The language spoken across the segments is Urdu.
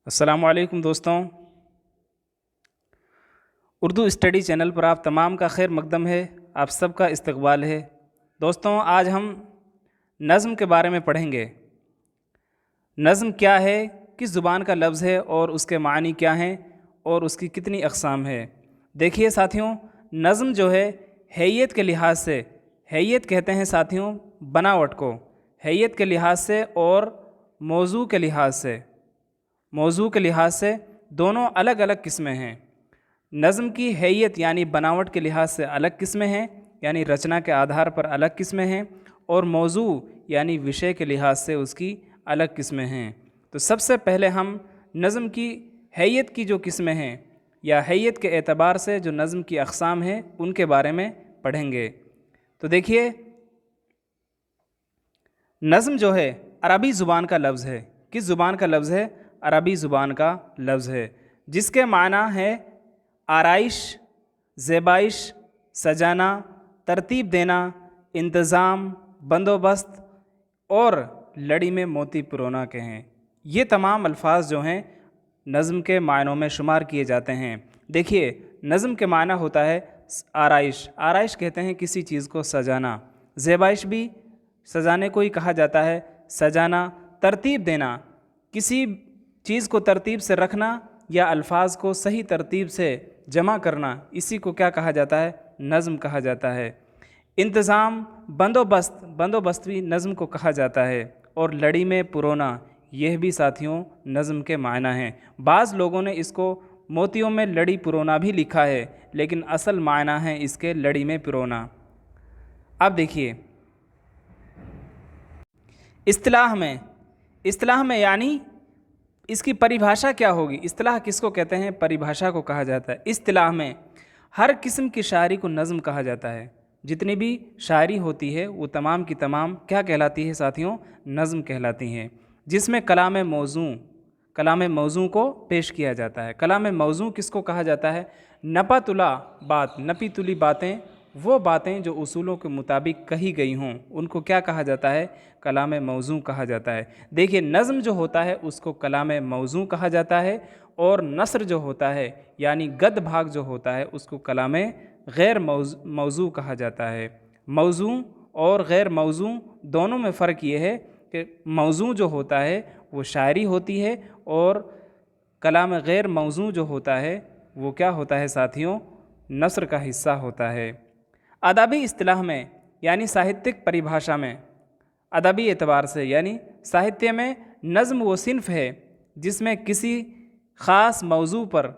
السلام علیکم دوستوں، اردو اسٹڈی چینل پر آپ تمام کا خیر مقدم ہے، آپ سب کا استقبال ہے۔ دوستوں، آج ہم نظم کے بارے میں پڑھیں گے۔ نظم کیا ہے، کس زبان کا لفظ ہے اور اس کے معنی کیا ہیں اور اس کی کتنی اقسام ہے۔ دیکھیے ساتھیوں، نظم جو ہے حیت کے لحاظ سے، حیت کہتے ہیں ساتھیوں بناوٹ کو، حیت کے لحاظ سے اور موضوع کے لحاظ سے، دونوں الگ الگ قسمیں ہیں۔ نظم کی حیت یعنی بناوٹ کے لحاظ سے الگ قسمیں ہیں، یعنی رچنا کے آدھار پر الگ قسمیں ہیں، اور موضوع یعنی وشے کے لحاظ سے اس کی الگ قسمیں ہیں۔ تو سب سے پہلے ہم نظم کی حیت کی جو قسمیں ہیں یا حیت کے اعتبار سے جو نظم کی اقسام ہیں ان کے بارے میں پڑھیں گے۔ تو دیکھیے، نظم جو ہے عربی زبان کا لفظ ہے۔ کس زبان کا لفظ ہے؟ عربی زبان کا لفظ ہے، جس کے معنی ہے آرائش، زیبائش، سجانا، ترتیب دینا، انتظام، بندوبست اور لڑی میں موتی پرونا کے ہیں۔ یہ تمام الفاظ جو ہیں نظم کے معنوں میں شمار کیے جاتے ہیں۔ دیکھیے، نظم کے معنی ہوتا ہے آرائش، آرائش کہتے ہیں کسی چیز کو سجانا، زیبائش بھی سجانے کو ہی کہا جاتا ہے، سجانا، ترتیب دینا، کسی چیز کو ترتیب سے رکھنا یا الفاظ کو صحیح ترتیب سے جمع کرنا، اسی کو کیا کہا جاتا ہے؟ نظم کہا جاتا ہے۔ انتظام، بندوبست بھی نظم کو کہا جاتا ہے، اور لڑی میں پرونا، یہ بھی ساتھیوں نظم کے معنی ہیں۔ بعض لوگوں نے اس کو موتیوں میں لڑی پرونا بھی لکھا ہے، لیکن اصل معنی ہے اس کے لڑی میں پرونا۔ اب دیکھیے، اصطلاح میں یعنی اس کی پریبھاشا کیا ہوگی؟ اصطلاح کس کو کہتے ہیں؟ پریبھاشا کو کہا جاتا ہے۔ اصطلاح میں ہر قسم کی شاعری کو نظم کہا جاتا ہے۔ جتنی بھی شاعری ہوتی ہے وہ تمام کی تمام کیا کہلاتی ہے ساتھیوں؟ نظم کہلاتی ہیں، جس میں کلام موزوں کو پیش کیا جاتا ہے۔ کلام موزوں کس کو کہا جاتا ہے؟ نپی تلی باتیں، وہ باتیں جو اصولوں کے مطابق کہی گئی ہوں ان کو کیا کہا جاتا ہے؟ کلام موزوں کہا جاتا ہے۔ دیکھیے، نظم جو ہوتا ہے اس کو کلام موزوں کہا جاتا ہے، اور نثر جو ہوتا ہے یعنی گد بھاگ جو ہوتا ہے اس کو کلام غیر موزوں کہا جاتا ہے۔ موزوں اور غیر موزوں دونوں میں فرق یہ ہے کہ موزوں جو ہوتا ہے وہ شاعری ہوتی ہے، اور کلام غیر موزوں جو ہوتا ہے وہ کیا ہوتا ہے ساتھیوں؟ نثر کا حصہ ہوتا ہے۔ ادبی اصطلاح میں یعنی ساہتک پریبھاشا میں، ادبی اعتبار سے یعنی ساہتیہ میں، نظم وہ صنف ہے جس میں کسی خاص موضوع پر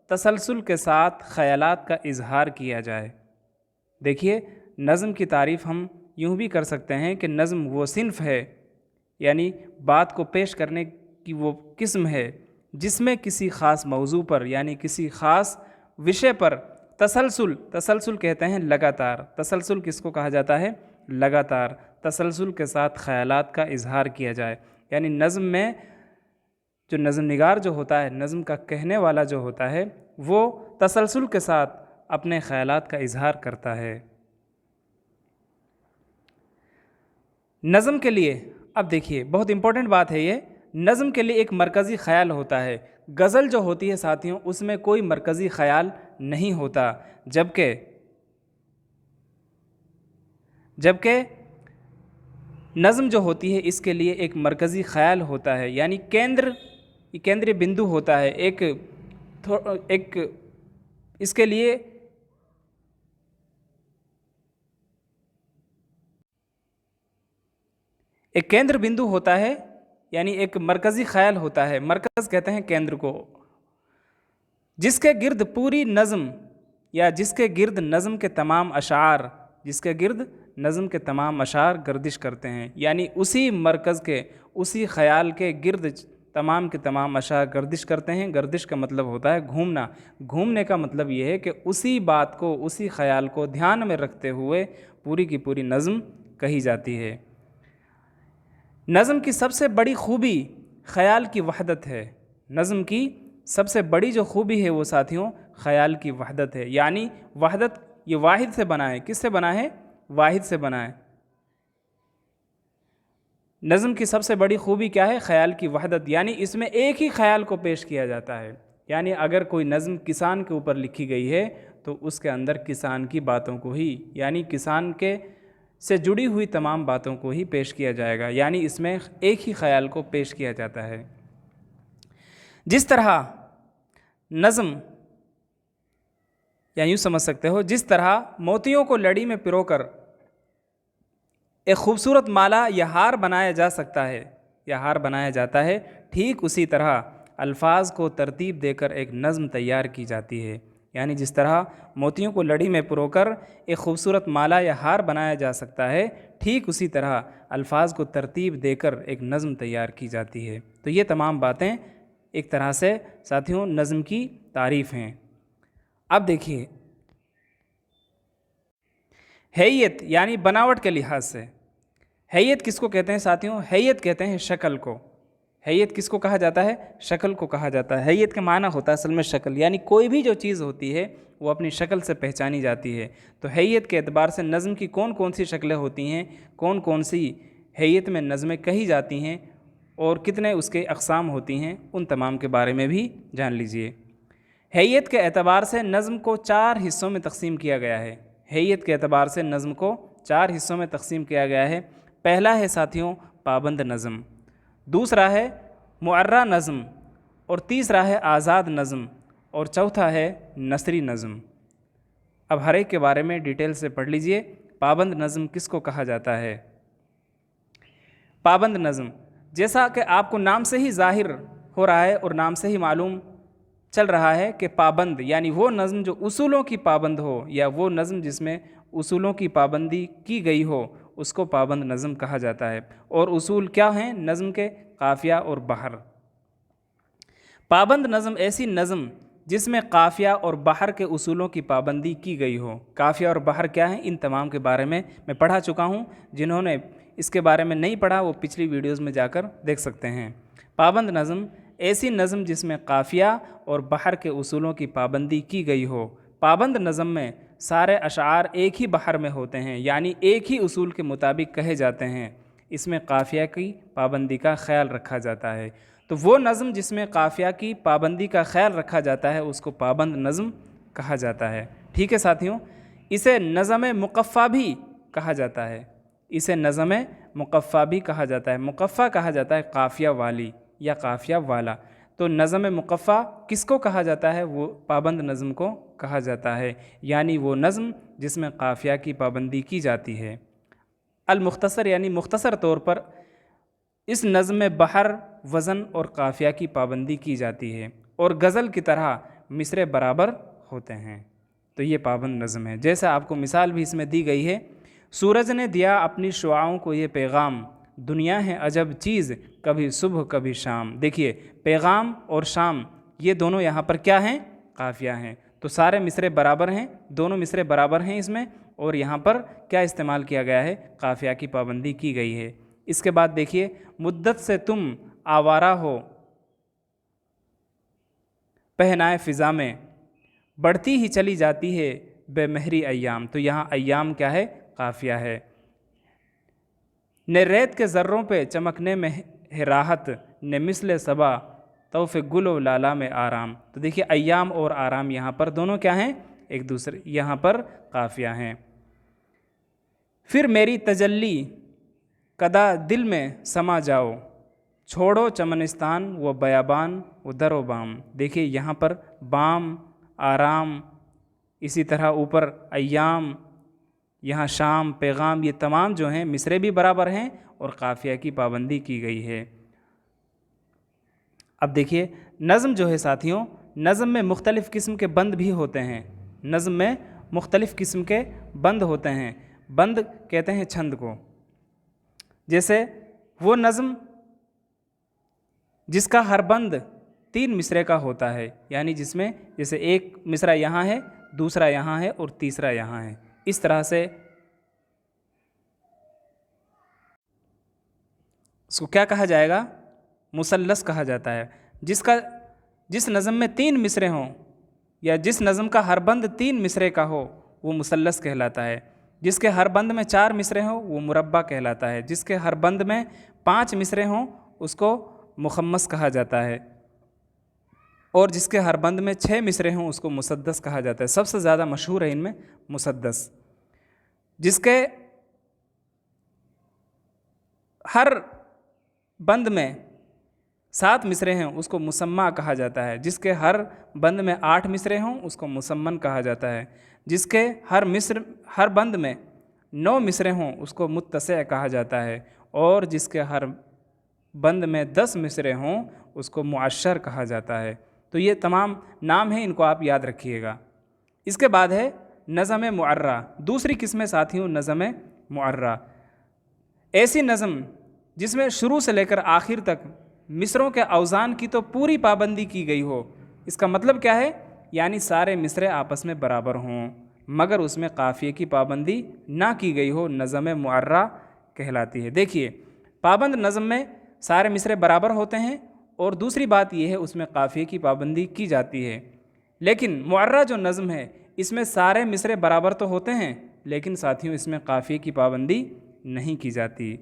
تسلسل کے ساتھ خیالات کا اظہار کیا جائے۔ دیکھیے، نظم کی تعریف ہم یوں بھی کر سکتے ہیں کہ نظم وہ صنف ہے، یعنی بات کو پیش کرنے کی وہ قسم ہے جس میں کسی خاص موضوع پر یعنی کسی خاص وشے پر تسلسل کہتے ہیں لگاتار، تسلسل کس کو کہا جاتا ہے؟ لگاتار تسلسل کے ساتھ خیالات کا اظہار کیا جائے۔ یعنی نظم میں جو نظم نگار جو ہوتا ہے، نظم کا کہنے والا جو ہوتا ہے، وہ تسلسل کے ساتھ اپنے خیالات کا اظہار کرتا ہے۔ نظم کے لیے اب دیکھیے، بہت امپورٹنٹ بات ہے یہ، نظم کے لیے ایک مرکزی خیال ہوتا ہے۔ غزل جو ہوتی ہے ساتھیوں اس میں کوئی مرکزی خیال نہیں ہوتا، جبکہ نظم جو ہوتی ہے اس کے لیے ایک مرکزی خیال ہوتا ہے، یعنی کیندر بندو ہوتا ہے، ایک اس کے لیے ایک کیندر بندو ہوتا ہے، یعنی ایک مرکزی خیال ہوتا ہے، مرکز کہتے ہیں کیندر کو، جس کے گرد پوری نظم یا جس کے گرد نظم کے تمام اشعار گردش کرتے ہیں۔ یعنی اسی مرکز کے، اسی خیال کے گرد تمام کے تمام اشعار گردش کرتے ہیں۔ گردش کا مطلب ہوتا ہے گھومنا، گھومنے کا مطلب یہ ہے کہ اسی بات کو، اسی خیال کو دھیان میں رکھتے ہوئے پوری کی پوری نظم کہی جاتی ہے۔ نظم کی سب سے بڑی خوبی خیال کی وحدت ہے۔ نظم کی سب سے بڑی جو خوبی ہے وہ ساتھیوں خیال کی وحدت ہے، یعنی وحدت، یہ واحد سے بنا ہے۔ کس سے بنا ہے؟ واحد سے بنا ہے۔ نظم کی سب سے بڑی خوبی کیا ہے؟ خیال کی وحدت، یعنی اس میں ایک ہی خیال کو پیش کیا جاتا ہے. یعنی اگر کوئی نظم کسان کے اوپر لکھی گئی ہے تو اس کے اندر کسان کی باتوں کو ہی، یعنی کسان کے سے جڑی ہوئی تمام باتوں کو ہی پیش کیا جائے گا، یعنی اس میں ایک ہی خیال کو پیش کیا جاتا ہے. جس طرح نظم، یا یوں سمجھ سکتے ہو، جس طرح موتیوں کو لڑی میں پرو کر ایک خوبصورت مالا یا ہار بنایا جا سکتا ہے یا ہار بنایا جاتا ہے، ٹھیک اسی طرح الفاظ کو ترتیب دے کر ایک نظم تیار کی جاتی ہے. یعنی جس طرح موتیوں کو لڑی میں پرو کر ایک خوبصورت مالا یا ہار بنایا جا سکتا ہے، ٹھیک اسی طرح الفاظ کو ترتیب دے کر ایک نظم تیار کی جاتی ہے. تو یہ تمام باتیں ایک طرح سے ساتھیوں نظم کی تعریف ہیں. اب دیکھیے، حیت یعنی بناوٹ کے لحاظ سے، حیت کس کو کہتے ہیں ساتھیوں؟ حیت کہتے ہیں شکل کو. حیت کس کو کہا جاتا ہے؟ شکل کو کہا جاتا ہے. حیت کا معنی ہوتا ہے اصل میں شکل، یعنی کوئی بھی جو چیز ہوتی ہے وہ اپنی شکل سے پہچانی جاتی ہے. تو حیت کے اعتبار سے نظم کی کون کون سی شکلیں ہوتی ہیں، کون کون سی حیت میں نظمیں کہی جاتی ہیں اور کتنے اس کے اقسام ہوتی ہیں، ان تمام کے بارے میں بھی جان لیجئے. حیت کے اعتبار سے نظم کو 4 حصوں میں تقسیم کیا گیا ہے. حیت کے اعتبار سے نظم کو 4 حصوں میں تقسیم کیا گیا ہے. پہلا ہے ساتھیوں پابند نظم، دوسرا ہے معرہ نظم، اور تیسرا ہے آزاد نظم، اور چوتھا ہے نثری نظم. اب ہر ایک کے بارے میں ڈیٹیل سے پڑھ لیجئے. پابند نظم کس کو کہا جاتا ہے؟ پابند نظم، جیسا کہ آپ کو نام سے ہی ظاہر ہو رہا ہے اور نام سے ہی معلوم چل رہا ہے کہ پابند یعنی وہ نظم جو اصولوں کی پابند ہو، یا وہ نظم جس میں اصولوں کی پابندی کی گئی ہو، اس کو پابند نظم کہا جاتا ہے. اور اصول کیا ہیں نظم کے؟ قافیہ اور بحر. پابند نظم ایسی نظم جس میں قافیہ اور بحر کے اصولوں کی پابندی کی گئی ہو. قافیہ اور بحر کیا ہیں؟ ان تمام کے بارے میں پڑھا چکا ہوں. جنہوں نے اس کے بارے میں نہیں پڑھا وہ پچھلی ویڈیوز میں جا کر دیکھ سکتے ہیں. پابند نظم ایسی نظم جس میں قافیہ اور بحر کے اصولوں کی پابندی کی گئی ہو. پابند نظم میں سارے اشعار ایک ہی بحر میں ہوتے ہیں، یعنی ایک ہی اصول کے مطابق کہے جاتے ہیں. اس میں قافیہ کی پابندی کا خیال رکھا جاتا ہے. تو وہ نظم جس میں قافیہ کی پابندی کا خیال رکھا جاتا ہے اس کو پابند نظم کہا جاتا ہے. ٹھیک ہے ساتھیوں، اسے نظم مقفع بھی کہا جاتا ہے. اسے نظم مقفع بھی کہا جاتا ہے. مقفع کہا جاتا ہے قافیہ والی یا قافیہ والا. تو نظم مقفع کس کو کہا جاتا ہے؟ وہ پابند نظم کو کہا جاتا ہے، یعنی وہ نظم جس میں قافیہ کی پابندی کی جاتی ہے. المختصر یعنی مختصر طور پر اس نظم میں بحر، وزن اور قافیہ کی پابندی کی جاتی ہے، اور غزل کی طرح مصرے برابر ہوتے ہیں. تو یہ پابند نظم ہے. جیسا آپ کو مثال بھی اس میں دی گئی ہے، سورج نے دیا اپنی شعاؤں کو یہ پیغام، دنیا ہے عجب چیز کبھی صبح کبھی شام. دیکھیے پیغام اور شام یہ دونوں یہاں پر کیا ہیں؟ قافیہ ہیں. تو سارے مصرے برابر ہیں، دونوں مصرے برابر ہیں اس میں، اور یہاں پر کیا استعمال کیا گیا ہے؟ قافیہ کی پابندی کی گئی ہے. اس کے بعد دیکھیے، مدت سے تم آوارہ ہو پہنائے فضا میں، بڑھتی ہی چلی جاتی ہے بے مہری ایام. تو یہاں ایام کیا ہے؟ قافیہ ہے. نے ریت کے ذروں پہ چمکنے میں ہے راحت، نے مثل صبا طوف گل و لالا میں آرام. تو دیکھیے ایام اور آرام یہاں پر دونوں کیا ہیں؟ ایک دوسرے یہاں پر قافیہ ہیں. پھر میری تجلی کدا دل میں سما جاؤ، چھوڑو چمنستان و بیابان و در و بام. دیکھیے یہاں پر بام، آرام، اسی طرح اوپر ایام، یہاں شام، پیغام، یہ تمام جو ہیں مصرے بھی برابر ہیں اور قافیہ کی پابندی کی گئی ہے. اب دیکھیے نظم جو ہے ساتھیوں، نظم میں مختلف قسم کے بند بھی ہوتے ہیں. نظم میں مختلف قسم کے بند ہوتے ہیں. بند کہتے ہیں چھند کو. جیسے وہ نظم جس کا ہر بند 3 مصرے کا ہوتا ہے، یعنی جس میں جیسے ایک مصرع یہاں ہے، دوسرا یہاں ہے اور تیسرا یہاں ہے. اس طرح سے اس کو کیا کہا جائے گا؟ مثلث کہا جاتا ہے. جس نظم میں 3 مصرے ہوں یا جس نظم کا ہر بند 3 مصرے کا ہو وہ مثلث کہلاتا ہے. جس کے ہر بند میں 4 مصرے ہوں وہ مربع کہلاتا ہے. جس کے ہر بند میں 5 مصرے ہوں اس کو مخمس کہا جاتا ہے، اور جس کے ہر بند میں 6 مصرے ہوں اس کو مسدس کہا جاتا ہے۔ سب سے زیادہ مشہور ہے ان میں مسدس، جس کے ہر بند میں 7 مصرے ہیں اس کو مسمع کہا جاتا ہے، جس کے ہر بند میں 8 مصرے ہوں اس کو مسمن کہا جاتا ہے، جس کے ہر بند میں 9 مصرے ہوں اس کو متسع کہا جاتا ہے، اور جس کے ہر بند میں 10 مصرے ہوں اس کو معشر کہا جاتا ہے۔ تو یہ تمام نام ہیں، ان کو آپ یاد رکھیے گا۔ اس کے بعد ہے نظم معرہ، دوسری قسم ساتھیوں نظم معرہ، ایسی نظم جس میں شروع سے لے کر آخر تک مصروں کے اوزان کی تو پوری پابندی کی گئی ہو۔ اس کا مطلب کیا ہے؟ یعنی سارے مصرے آپس میں برابر ہوں مگر اس میں قافیے کی پابندی نہ کی گئی ہو، نظم معرہ کہلاتی ہے۔ دیکھیے، پابند نظم میں سارے مصرے برابر ہوتے ہیں، اور دوسری بات یہ ہے اس میں قافیے کی پابندی کی جاتی ہے۔ لیکن معرہ جو نظم ہے اس میں سارے مصرے برابر تو ہوتے ہیں لیکن ساتھیوں اس میں قافیے کی پابندی نہیں کی جاتی۔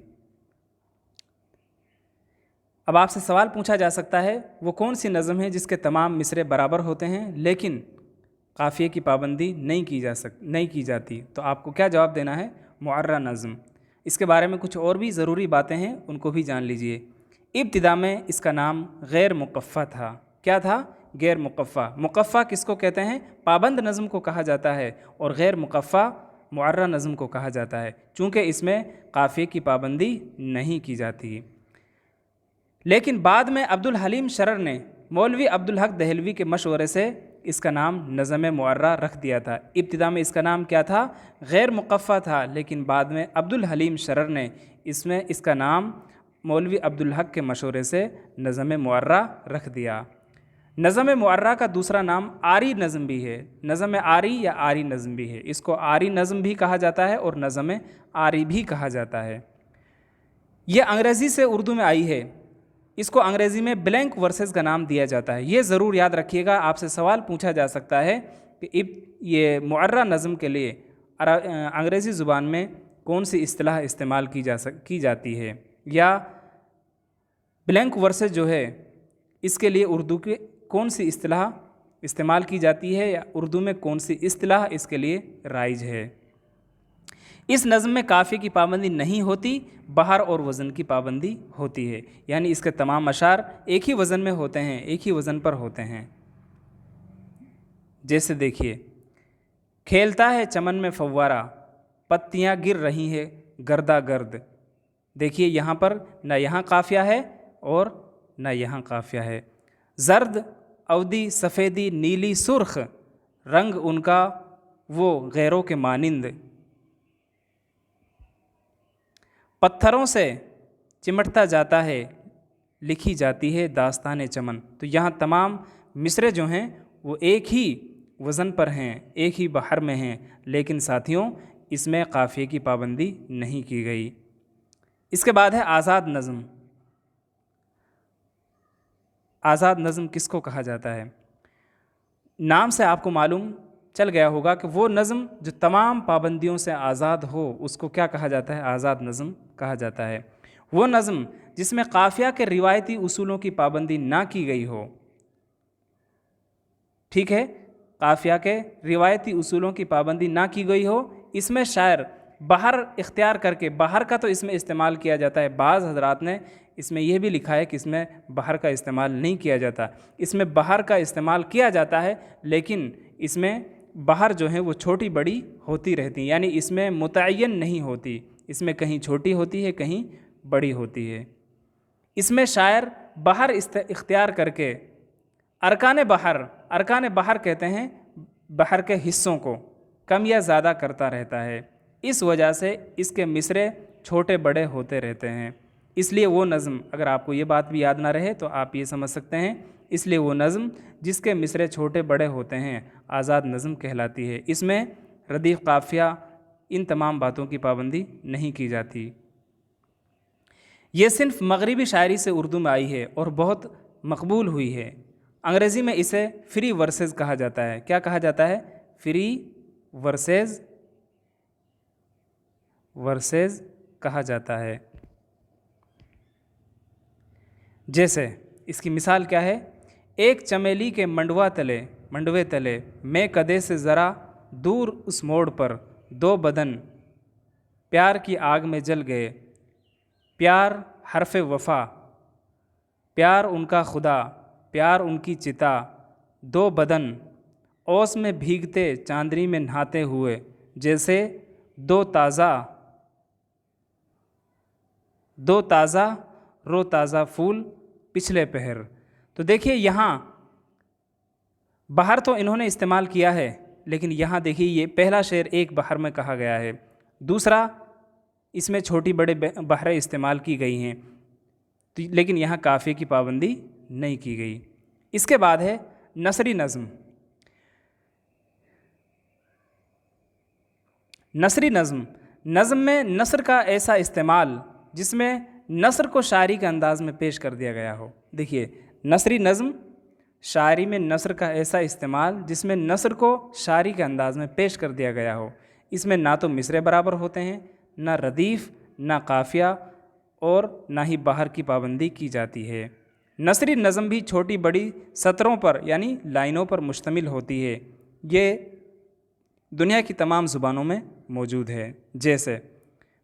اب آپ سے سوال پوچھا جا سکتا ہے وہ کون سی نظم ہے جس کے تمام مصرے برابر ہوتے ہیں لیکن قافیے کی پابندی نہیں کی جاتی؟ تو آپ کو کیا جواب دینا ہے؟ معرہ نظم۔ اس کے بارے میں کچھ اور بھی ضروری باتیں ہیں، ان کو بھی جان لیجئے۔ ابتدا میں اس کا نام غیر مقفع تھا۔ کیا تھا؟ غیر مقفع۔ مقفع کس کو کہتے ہیں؟ پابند نظم کو کہا جاتا ہے، اور غیر مقفع معرہ نظم کو کہا جاتا ہے، چونکہ اس میں قافیے کی پابندی نہیں کی جاتی۔ لیکن بعد میں عبدالحلیم شرر نے مولوی عبدالحق دہلوی کے مشورے سے اس کا نام نظم معرہ رکھ دیا تھا۔ ابتدا میں اس کا نام کیا تھا؟ غیر مقفع تھا، لیکن بعد میں عبدالحلیم شرر نے اس کا نام مولوی عبدالحق کے مشورے سے نظم معرہ رکھ دیا۔ نظم معرہ کا دوسرا نام آری نظم بھی ہے، نظم آری یا آری نظم بھی ہے۔ اس کو آری نظم بھی کہا جاتا ہے اور نظم آری بھی کہا جاتا ہے۔ یہ انگریزی سے اردو میں آئی ہے، اس کو انگریزی میں بلینک ورسز کا نام دیا جاتا ہے۔ یہ ضرور یاد رکھیے گا، آپ سے سوال پوچھا جا سکتا ہے کہ یہ معرہ نظم کے لیے انگریزی زبان میں کون سی اصطلاح استعمال کی جاتی ہے، یا بلینک ورسز جو ہے اس کے لیے اردو کے کون سی اصطلاح استعمال کی جاتی ہے، یا اردو میں کون سی اصطلاح اس کے لیے رائج ہے۔ اس نظم میں قافیے کی پابندی نہیں ہوتی، بہر اور وزن کی پابندی ہوتی ہے، یعنی اس کے تمام اشعار ایک ہی وزن میں ہوتے ہیں، ایک ہی وزن پر ہوتے ہیں۔ جیسے دیکھیے، کھیلتا ہے چمن میں فوارہ، پتیاں گر رہی ہیں گردہ گرد۔ دیکھیے یہاں پر نہ یہاں قافیہ ہے اور نہ یہاں قافیہ ہے۔ زرد اودی سفیدی نیلی سرخ، رنگ ان کا وہ غیروں کے مانند، پتھروں سے چمٹتا جاتا ہے لکھی جاتی ہے داستان چمن۔ تو یہاں تمام مصرے جو ہیں وہ ایک ہی وزن پر ہیں، ایک ہی بحر میں ہیں، لیکن ساتھیوں اس میں قافیے کی پابندی نہیں کی گئی۔ اس کے بعد ہے آزاد نظم۔ آزاد نظم کس کو کہا جاتا ہے؟ نام سے آپ کو معلوم چل گیا ہوگا کہ وہ نظم جو تمام پابندیوں سے آزاد ہو اس کو کیا کہا جاتا ہے؟ آزاد نظم کہا جاتا ہے۔ وہ نظم جس میں قافیہ کے روایتی اصولوں کی پابندی نہ کی گئی ہو، ٹھیک ہے، قافیہ کے روایتی اصولوں کی پابندی نہ کی گئی ہو، اس میں شاعر بہر اختیار کر کے، بہر کا تو اس میں استعمال کیا جاتا ہے، بعض حضرات نے اس میں یہ بھی لکھا ہے کہ اس میں بہر کا استعمال نہیں کیا جاتا، اس میں بہر کا استعمال کیا جاتا ہے، لیکن اس میں بہر جو ہے وہ چھوٹی بڑی ہوتی رہتی ہیں، یعنی اس میں متعین نہیں ہوتی، اس میں کہیں چھوٹی ہوتی ہے کہیں بڑی ہوتی ہے۔ اس میں شاعر بہر اختیار کر کے ارکان بہر کہتے ہیں بہر کے حصوں کو کم یا زیادہ کرتا رہتا ہے، اس وجہ سے اس کے مصرے چھوٹے بڑے ہوتے رہتے ہیں۔ اس لیے وہ نظم، اگر آپ کو یہ بات بھی یاد نہ رہے تو آپ یہ سمجھ سکتے ہیں، اس لیے وہ نظم جس کے مصرے چھوٹے بڑے ہوتے ہیں آزاد نظم کہلاتی ہے۔ اس میں ردیف قافیہ ان تمام باتوں کی پابندی نہیں کی جاتی۔ یہ صنف مغربی شاعری سے اردو میں آئی ہے اور بہت مقبول ہوئی ہے۔ انگریزی میں اسے فری ورسز کہا جاتا ہے۔ کیا کہا جاتا ہے؟ فری ورسز کہا جاتا ہے۔ جیسے اس کی مثال کیا ہے؟ ایک چمیلی کے منڈوے تلے میں کدے سے ذرا دور اس موڑ پر دو بدن پیار کی آگ میں جل گئے، پیار حرف وفا، پیار ان کا خدا، پیار ان کی چتا، دو بدن اوس میں بھیگتے چاندنی میں نہاتے ہوئے، جیسے دو تازہ رو تازہ پھول پچھلے پہر۔ تو دیکھیے یہاں بہر تو انہوں نے استعمال کیا ہے، لیکن یہاں دیکھیے یہ پہلا شعر ایک بہر میں کہا گیا ہے، دوسرا اس میں چھوٹی بڑے بہریں استعمال کی گئی ہیں، لیکن یہاں قافیے کی پابندی نہیں کی گئی۔ اس کے بعد ہے نثری نظم۔ نثری نظم میں نثر کا ایسا استعمال جس میں نثر کو شاعری کے انداز میں پیش کر دیا گیا ہو۔ دیکھیے نثری نظم، شاعری میں نثر کا ایسا استعمال جس میں نثر کو شاعری کے انداز میں پیش کر دیا گیا ہو۔ اس میں نہ تو مصرع برابر ہوتے ہیں، نہ ردیف، نہ قافیہ، اور نہ ہی بہر کی پابندی کی جاتی ہے۔ نثری نظم بھی چھوٹی بڑی سطروں پر یعنی لائنوں پر مشتمل ہوتی ہے۔ یہ دنیا کی تمام زبانوں میں موجود ہے۔ جیسے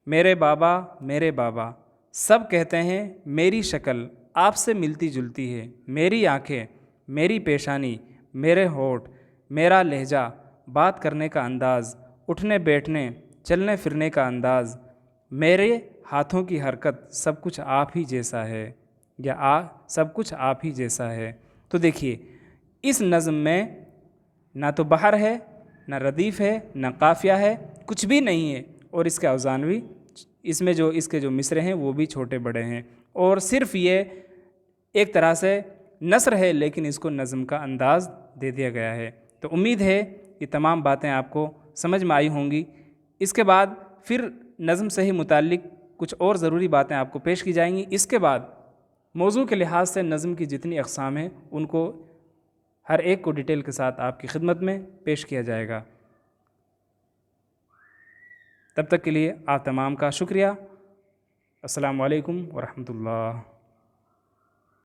میرے بابا سب کہتے ہیں میری شکل آپ سے ملتی جلتی ہے، میری آنکھیں، میری پیشانی، میرے ہونٹ، میرا لہجہ، بات کرنے کا انداز، اٹھنے بیٹھنے چلنے پھرنے کا انداز، میرے ہاتھوں کی حرکت، سب کچھ آپ ہی جیسا ہے، یا سب کچھ آپ ہی جیسا ہے۔ تو دیکھیے اس نظم میں نہ تو بہر ہے، نہ ردیف ہے، نہ قافیہ ہے، کچھ بھی نہیں ہے، اور اس کے اوزان بھی اس کے جو مصرع ہیں وہ بھی چھوٹے بڑے ہیں، اور صرف یہ ایک طرح سے نثر ہے لیکن اس کو نظم کا انداز دے دیا گیا ہے۔ تو امید ہے یہ تمام باتیں آپ کو سمجھ میں آئی ہوں گی۔ اس کے بعد پھر نظم سے ہی متعلق کچھ اور ضروری باتیں آپ کو پیش کی جائیں گی۔ اس کے بعد موضوع کے لحاظ سے نظم کی جتنی اقسام ہیں ان کو ہر ایک کو ڈیٹیل کے ساتھ آپ کی خدمت میں پیش کیا جائے گا۔ تب تک کے لیے آپ تمام کا شکریہ۔ السلام علیکم ورحمۃ اللہ۔